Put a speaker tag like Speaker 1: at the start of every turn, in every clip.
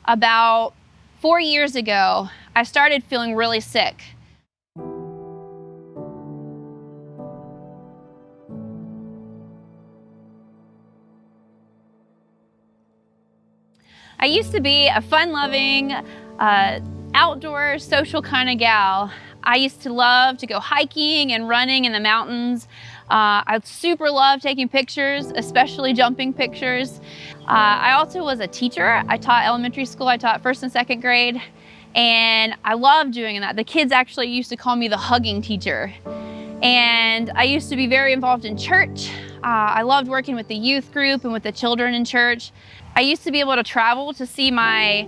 Speaker 1: About 4 years ago, I started feeling really sick. I used to be a fun-loving, outdoor, social kind of gal. I used to love to go hiking and running in the mountains. I super loved taking pictures, especially jumping pictures. I also was a teacher. I taught elementary school. I taught 1st and 2nd grade, and I loved doing that. The kids actually used to call me the hugging teacher. And I used to be very involved in church. I loved working with the youth group and with the children in church. I used to be able to travel to see my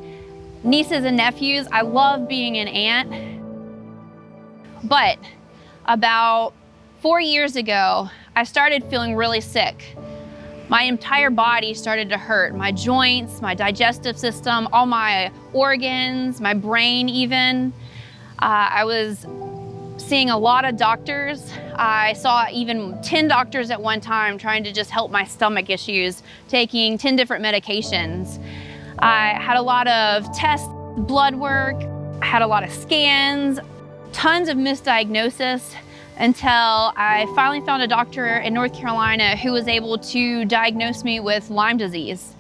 Speaker 1: nieces and nephews. I love being an aunt. But about 4 years ago, I started feeling really sick. My entire body started to hurt. My joints, my digestive system, all my organs, my brain even. I was seeing a lot of doctors. I saw even 10 doctors at one time trying to just help my stomach issues, taking 10 different medications. I had a lot of tests, blood work, I had a lot of scans, tons of misdiagnosis, until I finally found a doctor in North Carolina who was able to diagnose me with Lyme disease.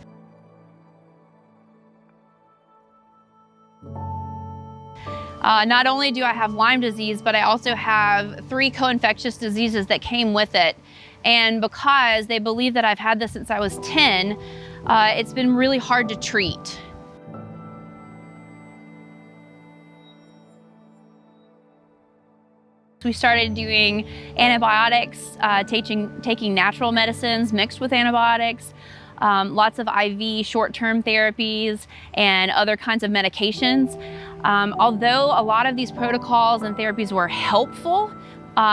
Speaker 1: Not only do I have Lyme disease, but I also have 3 co-infectious diseases that came with it. And because they believe that I've had this since I was 10, it's been really hard to treat. We started doing antibiotics, taking natural medicines mixed with antibiotics, lots of IV short-term therapies, and other kinds of medications. Although a lot of these protocols and therapies were helpful,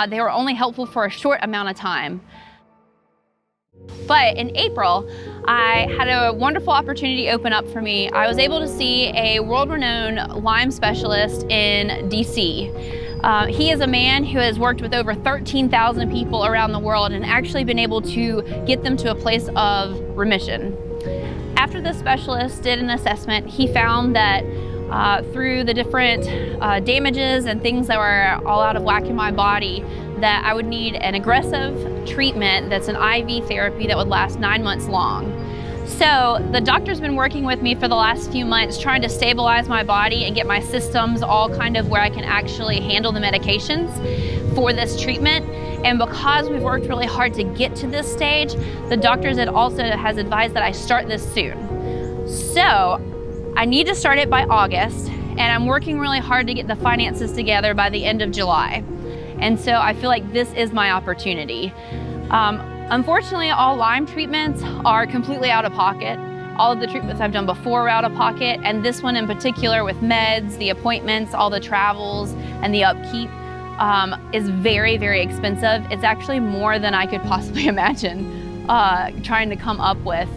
Speaker 1: they were only helpful for a short amount of time. But in April, I had a wonderful opportunity open up for me. I was able to see a world-renowned Lyme specialist in DC. He is a man who has worked with over 13,000 people around the world and actually been able to get them to a place of remission. After the specialist did an assessment, he found that through the different damages and things that were all out of whack in my body, that I would need an aggressive treatment that's an IV therapy that would last 9 months long. So the doctor's been working with me for the last few months trying to stabilize my body and get my systems all kind of where I can actually handle the medications for this treatment. And because we've worked really hard to get to this stage, the doctors has advised that I start this soon. So I need to start it by August, and I'm working really hard to get the finances together by the end of July. And so I feel like this is my opportunity. Unfortunately, all Lyme treatments are completely out of pocket. All of the treatments I've done before are out of pocket, and this one in particular with meds, the appointments, all the travels, and the upkeep is very, very expensive. It's actually more than I could possibly imagine trying to come up with.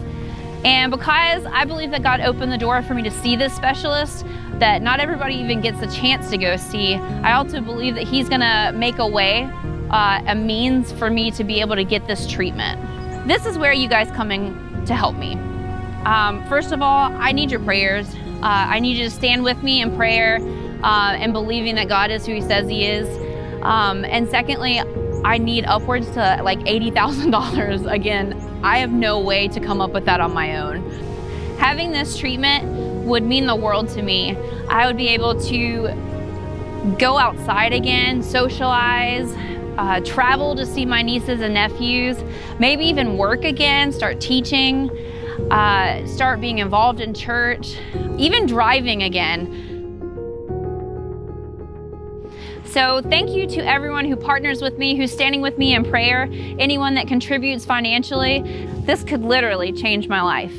Speaker 1: And because I believe that God opened the door for me to see this specialist that not everybody even gets a chance to go see, I also believe that He's gonna make a way, a means for me to be able to get this treatment. This is where you guys come in to help me. First of all, I need your prayers. I need you to stand with me in prayer and believing that God is who He says He is. And secondly, I need upwards to like $80,000. Again, I have no way to come up with that on my own. Having this treatment would mean the world to me. I would be able to go outside again, socialize, travel to see my nieces and nephews, maybe even work again, start teaching, start being involved in church, even driving again. So thank you to everyone who partners with me, who's standing with me in prayer, anyone that contributes financially. This could literally change my life.